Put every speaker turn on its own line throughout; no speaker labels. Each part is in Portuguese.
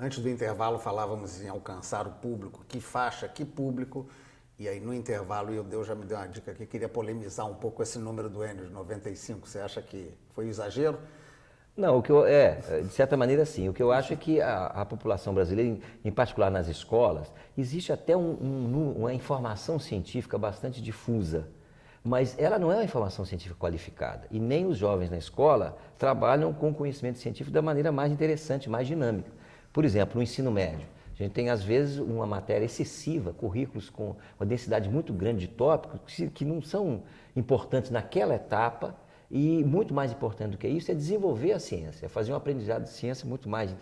Antes do intervalo falávamos em alcançar o público, que faixa, que público, e aí no intervalo o Deus já me deu uma dica aqui, queria polemizar um pouco esse número do Enio de 95, você acha que foi um exagero?
Não, de certa maneira sim. O que eu acho é que a população brasileira, em particular nas escolas, existe até uma informação científica bastante difusa, mas ela não é uma informação científica qualificada. E nem os jovens na escola trabalham com conhecimento científico da maneira mais interessante, mais dinâmica. Por exemplo, no ensino médio, a gente tem às vezes uma matéria excessiva, currículos com uma densidade muito grande de tópicos que não são importantes naquela etapa. E muito mais importante do que isso é desenvolver a ciência, fazer um aprendizado de ciência muito mais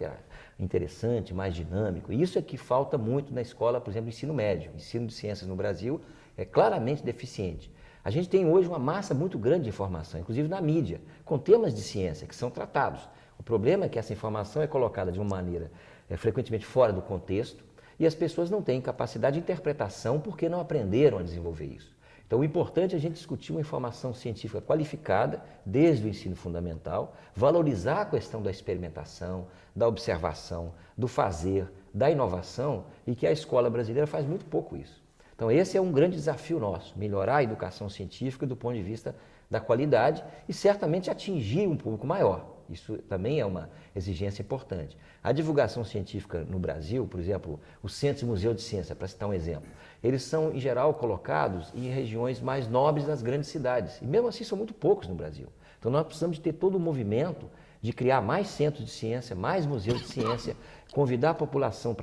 interessante, mais dinâmico. Isso é que falta muito na escola, por exemplo, no ensino médio. O ensino de ciências no Brasil é claramente deficiente. A gente tem hoje uma massa muito grande de informação, inclusive na mídia, com temas de ciência que são tratados. O problema é que essa informação é colocada de uma maneira frequentemente fora do contexto e as pessoas não têm capacidade de interpretação porque não aprenderam a desenvolver isso. Então, o importante é a gente discutir uma informação científica qualificada desde o ensino fundamental, valorizar a questão da experimentação, da observação, do fazer, da inovação, e que a escola brasileira faz muito pouco isso. Então, esse é um grande desafio nosso, melhorar a educação científica do ponto de vista da qualidade e certamente atingir um público maior. Isso também é uma exigência importante. A divulgação científica no Brasil, por exemplo, os centros e museus de ciência, para citar um exemplo, eles são, em geral, colocados em regiões mais nobres das grandes cidades. E mesmo assim são muito poucos no Brasil. Então nós precisamos de ter todo o movimento de criar mais centros de ciência, mais museus de ciência, convidar a população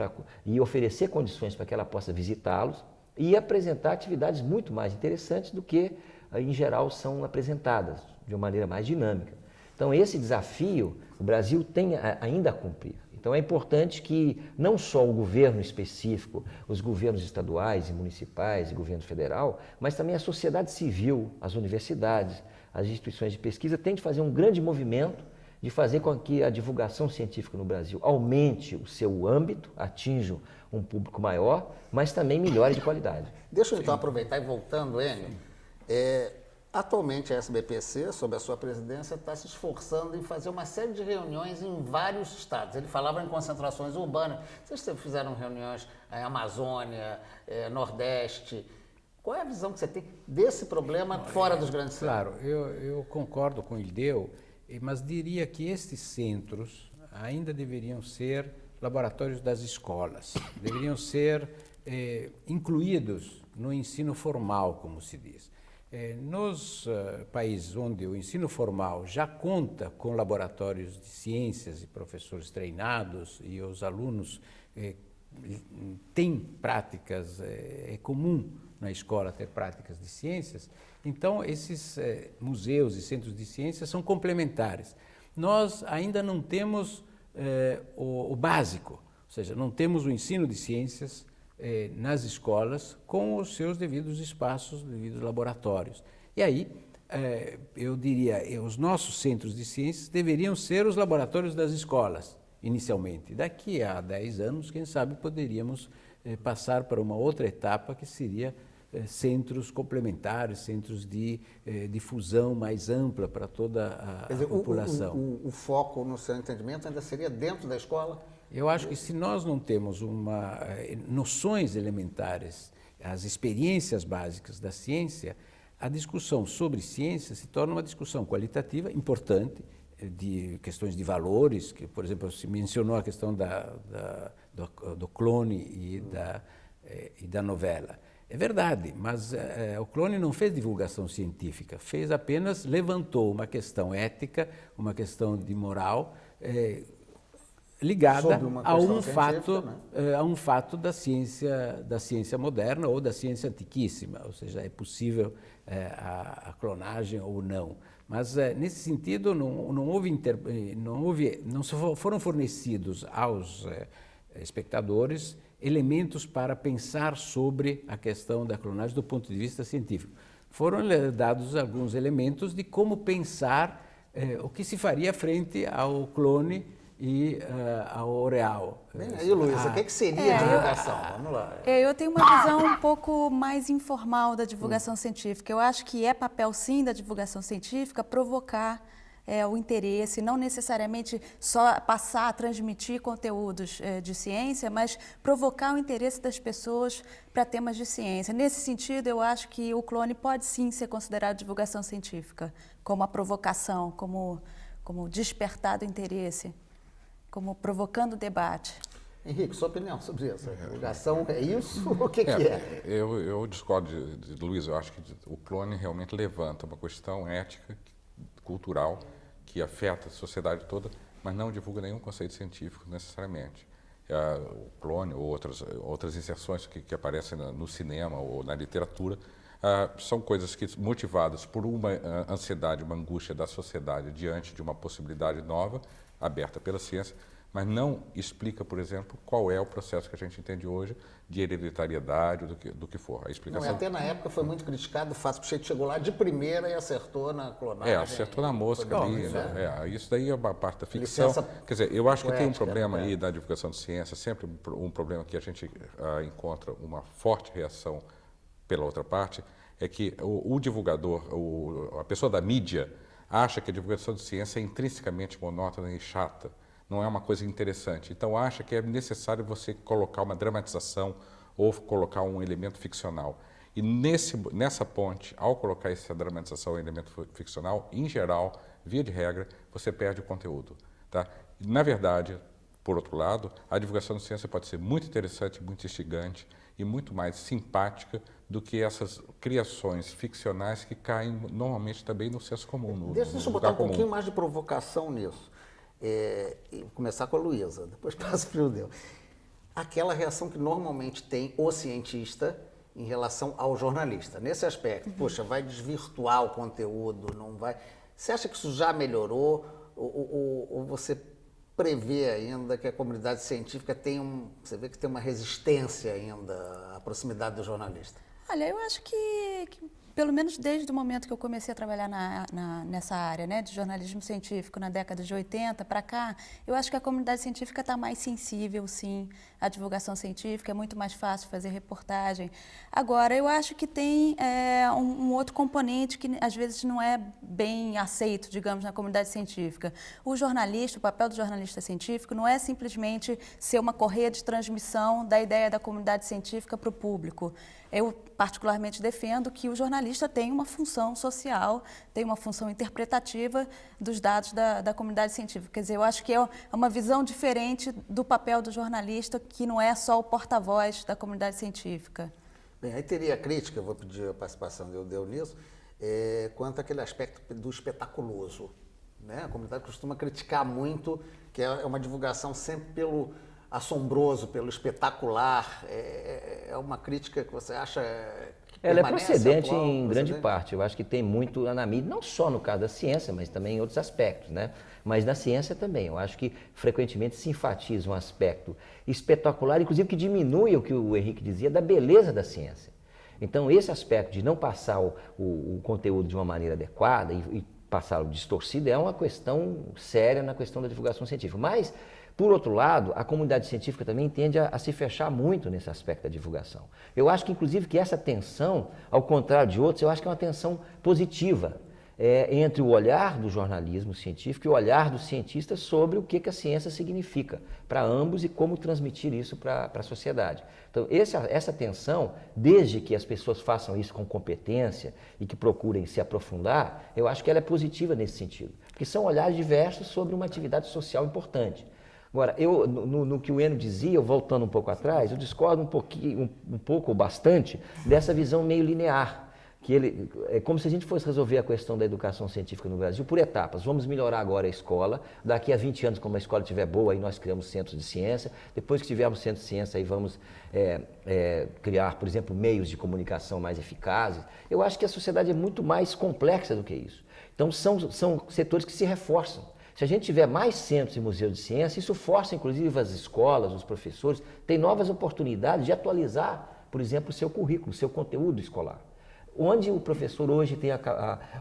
e oferecer condições para que ela possa visitá-los e apresentar atividades muito mais interessantes do que, em geral, são apresentadas de uma maneira mais dinâmica. Então, esse desafio o Brasil tem ainda a cumprir. Então, é importante que não só o governo específico, os governos estaduais e municipais e governo federal, mas também a sociedade civil, as universidades, as instituições de pesquisa, tenham de fazer um grande movimento de fazer com que a divulgação científica no Brasil aumente o seu âmbito, atinja um público maior, mas também melhore de qualidade.
Deixa eu então aproveitar e voltando, Enio. Atualmente a SBPC, sob a sua presidência, está se esforçando em fazer uma série de reuniões em vários estados. Ele falava em concentrações urbanas. Vocês fizeram reuniões em Amazônia, Nordeste. Qual é a visão que você tem desse problema fora dos grandes centros?
Claro, eu concordo com o Ildeu, mas diria que estes centros ainda deveriam ser laboratórios das escolas, deveriam ser incluídos no ensino formal, como se diz. Nos países onde o ensino formal já conta com laboratórios de ciências e professores treinados e os alunos têm práticas, é comum na escola ter práticas de ciências, então esses museus e centros de ciências são complementares. Nós ainda não temos o básico, ou seja, não temos o ensino de ciências nas escolas com os seus devidos espaços, devidos laboratórios. E aí, eu diria, os nossos centros de ciências deveriam ser os laboratórios das escolas, inicialmente. Daqui a 10 anos, quem sabe, poderíamos passar para uma outra etapa que seria centros complementares, centros de difusão mais ampla para toda a população.
O foco, no seu entendimento, ainda seria dentro da escola?
Eu acho que se nós não temos noções elementares, as experiências básicas da ciência, a discussão sobre ciência se torna uma discussão qualitativa importante, de questões de valores, que, por exemplo, se mencionou a questão do clone e da novela. É verdade, mas o clone não fez divulgação científica, levantou uma questão ética, uma questão de moral, ligada a um fato da ciência moderna ou da ciência antiquíssima, ou seja, é possível a clonagem ou não. Mas nesse sentido não foram fornecidos aos espectadores elementos para pensar sobre a questão da clonagem do ponto de vista científico. Foram dados alguns elementos de como pensar o que se faria frente ao clone e ao real.
Bem aí, Luísa, o que seria a divulgação? Vamos lá.
Eu tenho uma visão um pouco mais informal da divulgação científica. Eu acho que é papel, sim, da divulgação científica provocar o interesse, não necessariamente só passar a transmitir conteúdos de ciência, mas provocar o interesse das pessoas para temas de ciência. Nesse sentido, eu acho que o clone pode sim ser considerado divulgação científica, como a provocação, como despertar do interesse, como provocando debate.
Henrique, sua opinião sobre isso? A divulgação é isso? O que é?
Eu discordo de Luiz. Eu acho que o clone realmente levanta uma questão ética, cultural, que afeta a sociedade toda, mas não divulga nenhum conceito científico necessariamente. O clone ou outras inserções que aparecem no cinema ou na literatura são coisas que, motivadas por uma ansiedade, uma angústia da sociedade diante de uma possibilidade nova, aberta pela ciência, mas não explica, por exemplo, qual é o processo que a gente entende hoje de hereditariedade, do que for. A explicação...
Até na época foi muito criticado o fato que chegou lá de primeira e acertou na clonagem.
Acertou na mosca ali. Isso daí é uma parte da ficção. Quer dizer, eu acho que tem um problema aí da divulgação de ciência, sempre um problema que a gente encontra uma forte reação pela outra parte, é que o divulgador, a pessoa da mídia, acha que a divulgação de ciência é intrinsecamente monótona e chata. Não é uma coisa interessante. Então, acha que é necessário você colocar uma dramatização ou colocar um elemento ficcional. E nessa ponte, ao colocar essa dramatização ou elemento ficcional, em geral, via de regra, você perde o conteúdo. Tá? Na verdade, por outro lado, a divulgação de ciência pode ser muito interessante, muito instigante e muito mais simpática do que essas criações ficcionais que caem normalmente também no senso comum.
Deixa eu botar um pouquinho mais de provocação nisso. E começar com a Luísa, depois passa para o Judeu. Aquela reação que normalmente tem o cientista em relação ao jornalista. Nesse aspecto, poxa, vai desvirtuar o conteúdo, não vai... Você acha que isso já melhorou ou você prevê ainda que a comunidade científica você vê que tem uma resistência ainda à proximidade do jornalista?
Olha, eu acho que pelo menos desde o momento que eu comecei a trabalhar nessa área, né, de jornalismo científico, na década de 80 para cá, eu acho que a comunidade científica está mais sensível, sim, à divulgação científica, é muito mais fácil fazer reportagem. Agora, eu acho que tem um outro componente que às vezes não é bem aceito, digamos, na comunidade científica. O papel do jornalista científico não é simplesmente ser uma correia de transmissão da ideia da comunidade científica para o público. Eu, particularmente, defendo que o jornalista tem uma função social, tem uma função interpretativa dos dados da comunidade científica. Quer dizer, eu acho que é uma visão diferente do papel do jornalista, que não é só o porta-voz da comunidade científica.
Bem, aí teria a crítica, vou pedir a participação do Eudeu nisso, quanto àquele aspecto do espetaculoso. Né? A comunidade costuma criticar muito, que é uma divulgação sempre pelo assombroso, pelo espetacular. É uma crítica que você acha que
ela é
permanece
procedente
atual,
em grande parte. Eu acho que tem muito na mídia, não só no caso da ciência, mas também em outros aspectos, né? Mas na ciência também. Eu acho que frequentemente se enfatiza um aspecto espetacular, inclusive que diminui o que o Henrique dizia da beleza da ciência. Então, esse aspecto de não passar o conteúdo de uma maneira adequada e passá-lo distorcido é uma questão séria na questão da divulgação científica. Mas, por outro lado, a comunidade científica também tende a se fechar muito nesse aspecto da divulgação. Eu acho que, inclusive, que essa tensão, ao contrário de outros, eu acho que é uma tensão positiva entre o olhar do jornalismo científico e o olhar dos cientistas sobre o que a ciência significa para ambos e como transmitir isso para a sociedade. Então, essa tensão, desde que as pessoas façam isso com competência e que procurem se aprofundar, eu acho que ela é positiva nesse sentido, porque são olhares diversos sobre uma atividade social importante. Agora, no que o Eno dizia, voltando um pouco atrás, eu discordo um pouco ou bastante dessa visão meio linear, que é como se a gente fosse resolver a questão da educação científica no Brasil por etapas. Vamos melhorar agora a escola, daqui a 20 anos, quando a escola estiver boa, aí nós criamos centros de ciência, depois que tivermos centros de ciência, aí vamos criar, por exemplo, meios de comunicação mais eficazes. Eu acho que a sociedade é muito mais complexa do que isso. Então, são setores que se reforçam. Se a gente tiver mais centros e museus de ciência, isso força, inclusive, as escolas, os professores, tem novas oportunidades de atualizar, por exemplo, o seu currículo, o seu conteúdo escolar. Onde o professor hoje tem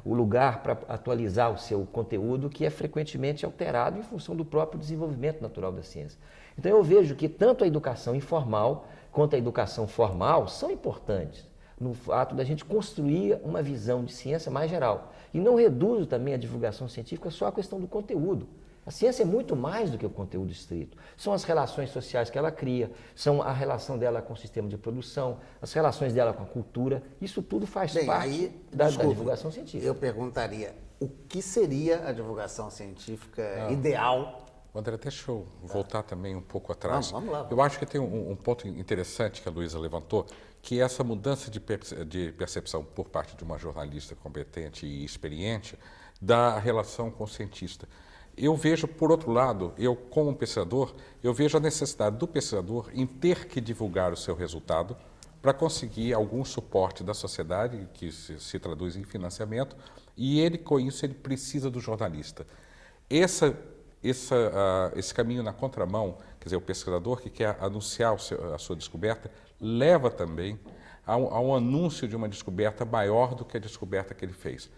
o lugar para atualizar o seu conteúdo, que é frequentemente alterado em função do próprio desenvolvimento natural da ciência. Então eu vejo que tanto a educação informal quanto a educação formal são importantes. no fato da gente construir uma visão de ciência mais geral. E não reduzo também a divulgação científica só à questão do conteúdo. A ciência é muito mais do que o conteúdo estrito. São as relações sociais que ela cria, são a relação dela com o sistema de produção, as relações dela com a cultura. Isso tudo faz parte da divulgação científica.
Eu perguntaria, o que seria a divulgação científica ideal?
André, deixa eu voltar também um pouco atrás.
Vamos lá.
Eu acho que tem um ponto interessante que a Luísa levantou, que é essa mudança de percepção por parte de uma jornalista competente e experiente da relação com o cientista. Eu vejo, por outro lado, eu como pesquisador, eu vejo a necessidade do pesquisador em ter que divulgar o seu resultado para conseguir algum suporte da sociedade, que se traduz em financiamento, e ele, com isso, ele precisa do jornalista. Esse caminho na contramão, quer dizer, o pesquisador que quer anunciar a sua descoberta, leva também a um anúncio de uma descoberta maior do que a descoberta que ele fez.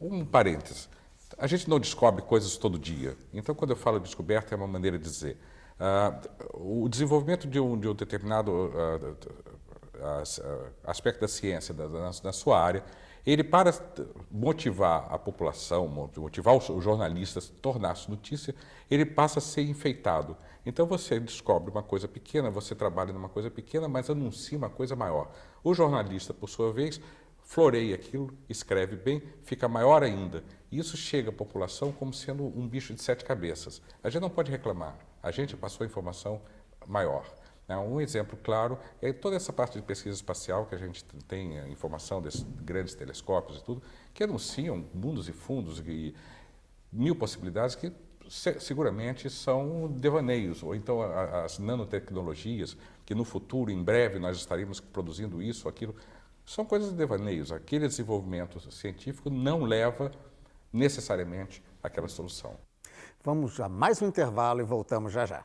Um parênteses. A gente não descobre coisas todo dia. Então, quando eu falo descoberta, é uma maneira de dizer. O desenvolvimento de um determinado aspecto da ciência, na sua área, ele, para motivar a população, motivar os jornalistas a tornar-se notícia, ele passa a ser enfeitado. Então, você descobre uma coisa pequena, você trabalha numa coisa pequena, mas anuncia uma coisa maior. O jornalista, por sua vez, floreia aquilo, escreve bem, fica maior ainda. Isso chega à população como sendo um bicho de 7 cabeças. A gente não pode reclamar, a gente passou a informação maior. Um exemplo claro é toda essa parte de pesquisa espacial que a gente tem a informação desses grandes telescópios e tudo, que anunciam mundos e fundos e 1000 possibilidades que seguramente são devaneios, ou então as nanotecnologias, que no futuro, em breve, nós estaremos produzindo isso ou aquilo, são coisas de devaneios. Aquele desenvolvimento científico não leva necessariamente àquela solução.
Vamos a mais um intervalo e voltamos já já.